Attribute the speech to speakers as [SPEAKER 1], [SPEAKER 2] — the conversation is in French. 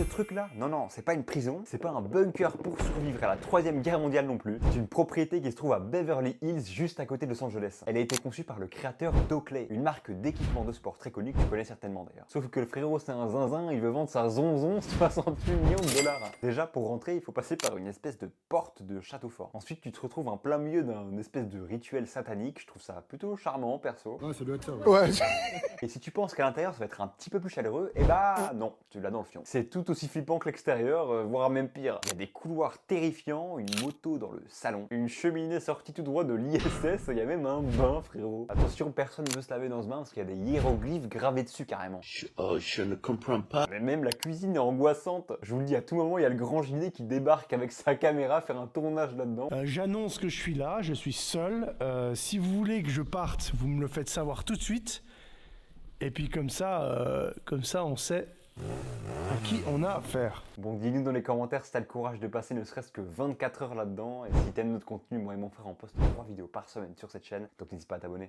[SPEAKER 1] ce truc là, non, c'est pas une prison, c'est pas un bunker pour survivre à la 3e guerre mondiale non plus. C'est une propriété qui se trouve à Beverly Hills, juste à côté de Los Angeles. Elle a été conçue par le créateur d'Oakley, une marque d'équipement de sport très connue que tu connais certainement d'ailleurs. Sauf que le frérot c'est un zinzin, il veut vendre sa zonzon 68 millions de dollars. Déjà pour rentrer, il faut passer par une espèce de porte de château fort. Ensuite tu te retrouves en plein milieu d'un espèce de rituel satanique, je trouve ça plutôt charmant perso.
[SPEAKER 2] Ouais, ça doit être ça.
[SPEAKER 3] Ouais.
[SPEAKER 1] Et si tu penses qu'à l'intérieur ça va être un petit peu plus chaleureux, eh bah non, tu l'as dans le fion. C'est tout aussi flippant que l'extérieur, voire même pire. Il y a des couloirs terrifiants, une moto dans le salon, une cheminée sortie tout droit de l'ISS, il y a même un bain frérot. Attention, personne ne veut se laver dans ce bain parce qu'il y a des hiéroglyphes gravés dessus carrément.
[SPEAKER 3] Je ne comprends pas.
[SPEAKER 1] Mais même la cuisine est angoissante. Je vous le dis, à tout moment il y a le grand gilet qui débarque avec sa caméra faire un tournage là-dedans.
[SPEAKER 2] J'annonce que je suis là, je suis seul. Si vous voulez que je parte, vous me le faites savoir tout de suite. Et puis comme ça on sait à qui on a affaire.
[SPEAKER 1] Bon, dis-nous dans les commentaires si t'as le courage de passer ne serait-ce que 24 heures là-dedans. Et si t'aimes notre contenu, moi et mon frère on poste 3 vidéos par semaine sur cette chaîne, donc n'hésite pas à t'abonner.